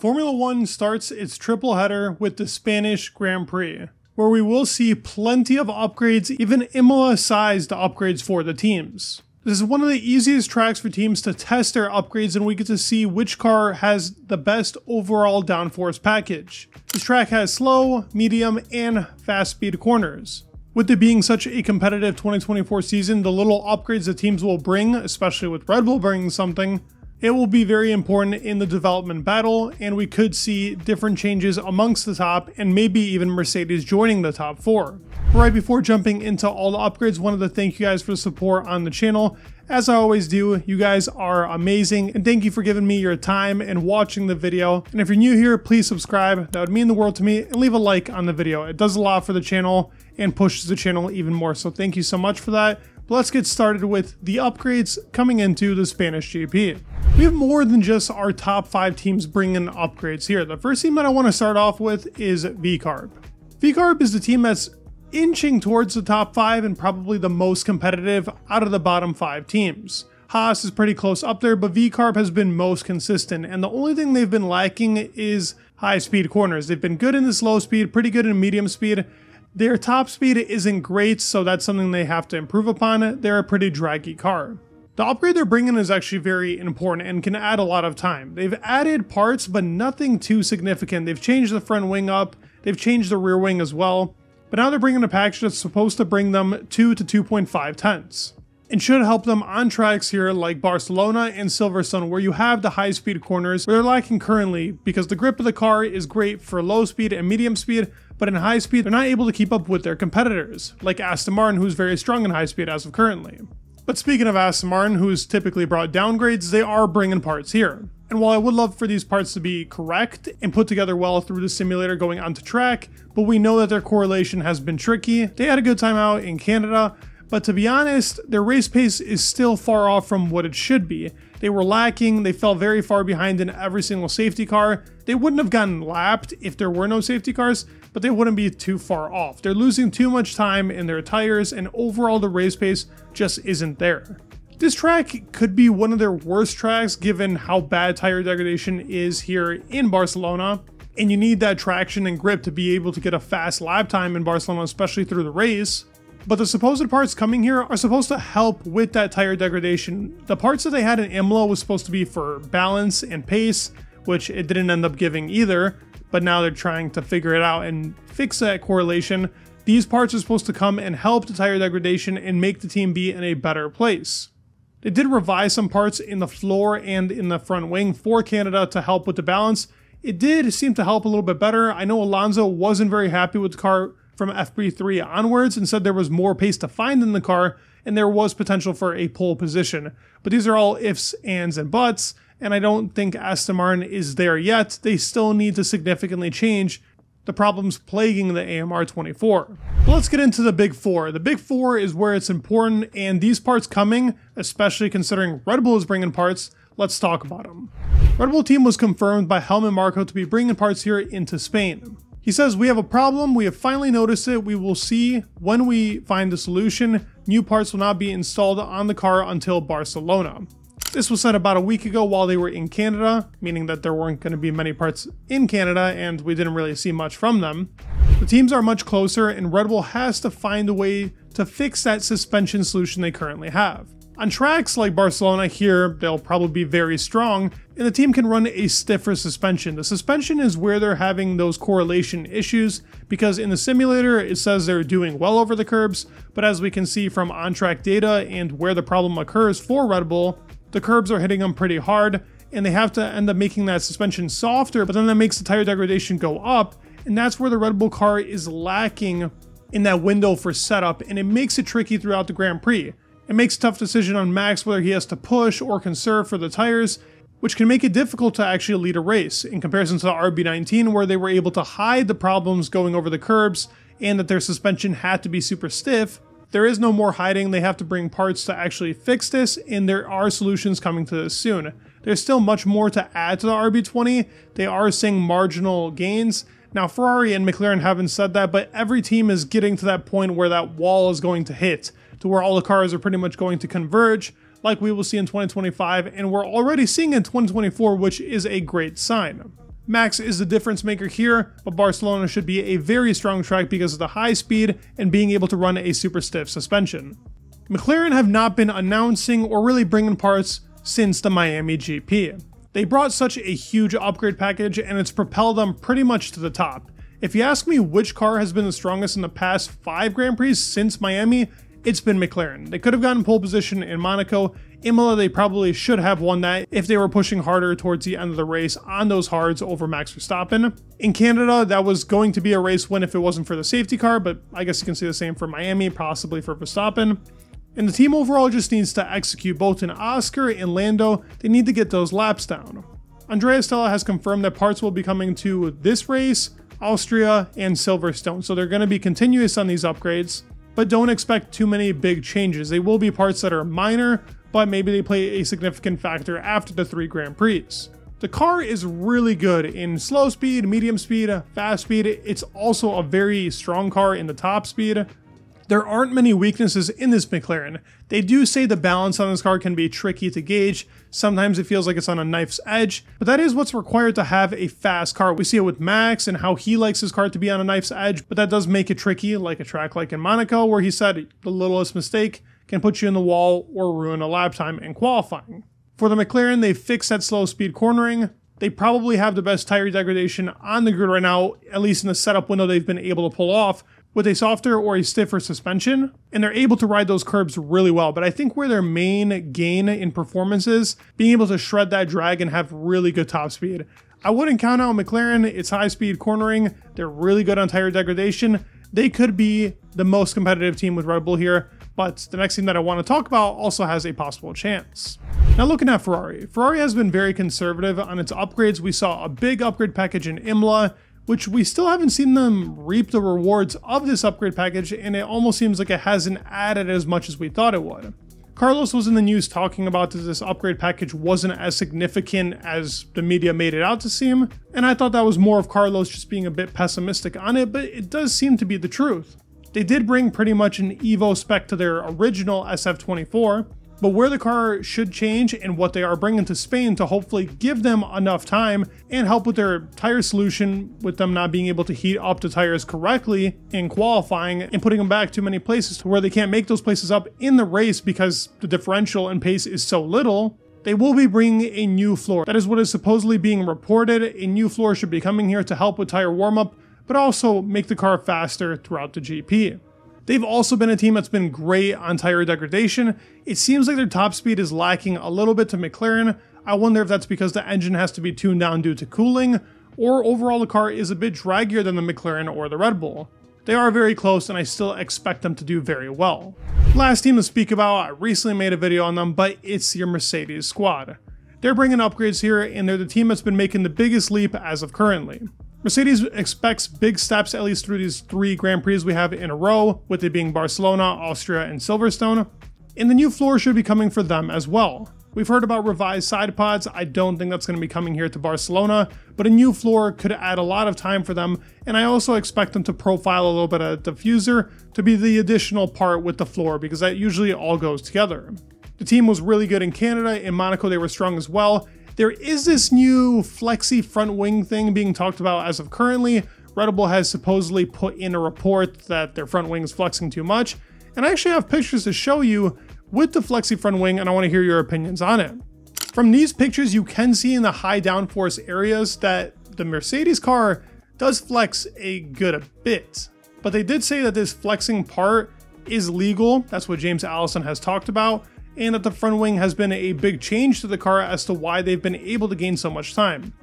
Formula One starts its triple header with the Spanish Grand Prix, where we will see plenty of upgrades, even Imola-sized upgrades for the teams. This is one of the easiest tracks for teams to test their upgrades, and we get to see which car has the best overall downforce package. This track has slow, medium, and fast speed corners. With it being such a competitive 2024 season, the little upgrades that teams will bring, especially with Red Bull bringing something, it will be very important in the development battle, and we could see different changes amongst the top and maybe even Mercedes joining the top 4. Right before jumping into all the upgrades, wanted to thank you guys for the support on the channel. As I always do, you guys are amazing, and thank you for giving me your time and watching the video. And if you're new here, please subscribe. That would mean the world to me, and leave a like on the video. It does a lot for the channel and pushes the channel even more, so thank you so much for that. But let's get started with the upgrades coming into the Spanish GP. We have more than just our top 5 teams bringing upgrades here. The first team that I want to start off with is VCarb. VCarb is the team that's inching towards the top 5 and probably the most competitive out of the bottom 5 teams. Haas is pretty close up there, but VCarb has been most consistent, and the only thing they've been lacking is high speed corners. They've been good in this low speed, pretty good in medium speed. Their top speed isn't great, so that's something they have to improve upon. They're a pretty draggy car. The upgrade they're bringing is actually very important and can add a lot of time. They've added parts, but nothing too significant. They've changed the front wing up, they've changed the rear wing as well, but now they're bringing a package that's supposed to bring them 2 to 2.5 tenths. It should help them on tracks here like Barcelona and Silverstone, where you have the high speed corners where they're lacking currently because the grip of the car is great for low speed and medium speed, but in high speed they're not able to keep up with their competitors, like Aston Martin, who's very strong in high speed as of currently. But speaking of Aston Martin, who's typically brought downgrades, they are bringing parts here. And while I would love for these parts to be correct and put together well through the simulator going onto track, but we know that their correlation has been tricky. They had a good time out in Canada, but to be honest, their race pace is still far off from what it should be. They were lacking, they fell very far behind in every single safety car. They wouldn't have gotten lapped if there were no safety cars, but they wouldn't be too far off. They're losing too much time in their tires, and overall the race pace just isn't there. This track could be one of their worst tracks given how bad tire degradation is here in Barcelona, and you need that traction and grip to be able to get a fast lap time in Barcelona, especially through the race. But the supposed parts coming here are supposed to help with that tire degradation. The parts that they had in Imola was supposed to be for balance and pace, which it didn't end up giving either, but now they're trying to figure it out and fix that correlation. These parts are supposed to come and help the tire degradation and make the team be in a better place. They did revise some parts in the floor and in the front wing for Canada to help with the balance. It did seem to help a little bit better. I know Alonso wasn't very happy with the car from FP3 onwards and said there was more pace to find in the car and there was potential for a pole position. But these are all ifs, ands, and buts, and I don't think Aston Martin is there yet. They still need to significantly change the problems plaguing the AMR 24. But let's get into the big 4. The big 4 is where it's important, and these parts coming, especially considering Red Bull is bringing parts, let's talk about them. Red Bull team was confirmed by Helmut Marko to be bringing parts here into Spain. He says, "We have a problem, we have finally noticed it, we will see when we find the solution. New parts will not be installed on the car until Barcelona." This was said about a week ago while they were in Canada, meaning that there weren't going to be many parts in Canada and we didn't really see much from them. The teams are much closer and Red Bull has to find a way to fix that suspension solution they currently have. On tracks like Barcelona here, they'll probably be very strong, and the team can run a stiffer suspension. The suspension is where they're having those correlation issues, because in the simulator it says they're doing well over the curbs, but as we can see from on-track data and where the problem occurs for Red Bull, the curbs are hitting them pretty hard, and they have to end up making that suspension softer, but then that makes the tire degradation go up, and that's where the Red Bull car is lacking in that window for setup, and it makes it tricky throughout the Grand Prix. It makes a tough decision on Max whether he has to push or conserve for the tires, which can make it difficult to actually lead a race in comparison to the RB19 where they were able to hide the problems going over the curbs and that their suspension had to be super stiff. There is no more hiding, they have to bring parts to actually fix this, and there are solutions coming to this soon. There's still much more to add to the RB20, they are seeing marginal gains. Now Ferrari and McLaren haven't said that, but every team is getting to that point where that wall is going to hit, to where all the cars are pretty much going to converge, like we will see in 2025, and we're already seeing in 2024, which is a great sign. Max is the difference maker here, but Barcelona should be a very strong track because of the high speed and being able to run a super stiff suspension. McLaren have not been announcing or really bringing parts since the Miami GP. They brought such a huge upgrade package and it's propelled them pretty much to the top. If you ask me which car has been the strongest in the past 5 Grand Prix since Miami, it's been McLaren. They could have gotten pole position in Monaco. Imola, they probably should have won that if they were pushing harder towards the end of the race on those hards over Max Verstappen. In Canada, that was going to be a race win if it wasn't for the safety car, but I guess you can say the same for Miami, possibly for Verstappen. And the team overall just needs to execute both in Oscar and Lando. They need to get those laps down. Andrea Stella has confirmed that parts will be coming to this race, Austria, and Silverstone, so they're going to be continuous on these upgrades. But don't expect too many big changes. They will be parts that are minor, but maybe they play a significant factor after the 3 Grand Prix. The car is really good in slow speed, medium speed, fast speed. It's also a very strong car in the top speed. There aren't many weaknesses in this McLaren. They do say the balance on this car can be tricky to gauge. Sometimes it feels like it's on a knife's edge, but that is what's required to have a fast car. We see it with Max and how he likes his car to be on a knife's edge, but that does make it tricky, like a track like in Monaco, where he said the littlest mistake can put you in the wall or ruin a lap time in qualifying. For the McLaren, they fixed that slow speed cornering. They probably have the best tire degradation on the grid right now, at least in the setup window they've been able to pull off, with a softer or a stiffer suspension, and they're able to ride those curbs really well. But I think where their main gain in performance is being able to shred that drag and have really good top speed. I wouldn't count out McLaren. It's high speed cornering. They're really good on tire degradation. They could be the most competitive team with Red Bull here, but the next team that I want to talk about also has a possible chance. Now looking at Ferrari. Ferrari has been very conservative on its upgrades. We saw a big upgrade package in Imola, which we still haven't seen them reap the rewards of this upgrade package, and it almost seems like it hasn't added as much as we thought it would. Carlos was in the news talking about that this upgrade package wasn't as significant as the media made it out to seem, and I thought that was more of Carlos just being a bit pessimistic on it, but it does seem to be the truth. They did bring pretty much an Evo spec to their original SF24, but where the car should change and what they are bringing to Spain to hopefully give them enough time and help with their tire solution, with them not being able to heat up the tires correctly in qualifying and putting them back too many places to where they can't make those places up in the race because the differential in pace is so little. They will be bringing a new floor. That is what is supposedly being reported. A new floor should be coming here to help with tire warm-up, but also make the car faster throughout the GP. They've also been a team that's been great on tire degradation. It seems like their top speed is lacking a little bit to McLaren. I wonder if that's because the engine has to be tuned down due to cooling, or overall the car is a bit draggier than the McLaren or the Red Bull. They are very close and I still expect them to do very well. Last team to speak about, I recently made a video on them, but it's your Mercedes squad. They're bringing upgrades here and they're the team that's been making the biggest leap as of currently. Mercedes expects big steps at least through these 3 Grand Prix we have in a row, with it being Barcelona, Austria, and Silverstone. And the new floor should be coming for them as well. We've heard about revised side pods. I don't think that's going to be coming here to Barcelona, but a new floor could add a lot of time for them, and I also expect them to profile a little bit of diffuser to be the additional part with the floor, because that usually all goes together. The team was really good in Canada. In Monaco, they were strong as well. There is this new flexi front wing thing being talked about as of currently. Red Bull has supposedly put in a report that their front wing is flexing too much. And I actually have pictures to show you with the flexi front wing, and I want to hear your opinions on it. From these pictures, you can see in the high downforce areas that the Mercedes car does flex a good bit. But they did say that this flexing part is legal. That's what James Allison has talked about. And that the front wing has been a big change to the car as to why they've been able to gain so much time.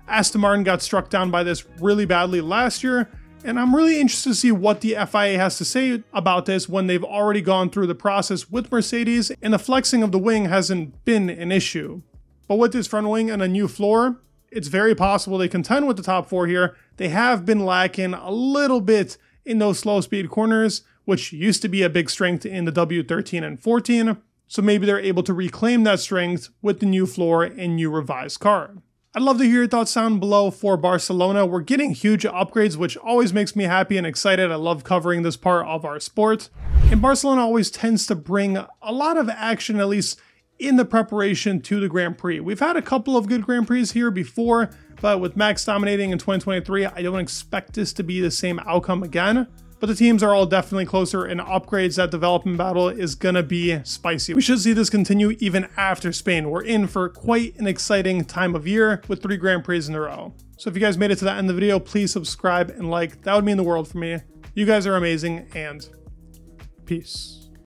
Aston Martin got struck down by this really badly last year, and I'm really interested to see what the FIA has to say about this when they've already gone through the process with Mercedes and the flexing of the wing hasn't been an issue. But with this front wing and a new floor, it's very possible they contend with the top 4 here. They have been lacking a little bit in those slow speed corners, which used to be a big strength in the W13 and 14. So maybe they're able to reclaim that strength with the new floor and new revised car. I'd love to hear your thoughts down below for Barcelona. We're getting huge upgrades, which always makes me happy and excited. I love covering this part of our sport. And Barcelona always tends to bring a lot of action, at least in the preparation to the Grand Prix. We've had a couple of good Grand Prix here before, but with Max dominating in 2023, I don't expect this to be the same outcome again. But the teams are all definitely closer, and upgrades, that development battle is gonna be spicy. We should see this continue even after Spain. We're in for quite an exciting time of year with 3 Grand Prix in a row. So if you guys made it to the end of the video, please subscribe and like. That would mean the world for me. You guys are amazing, and peace.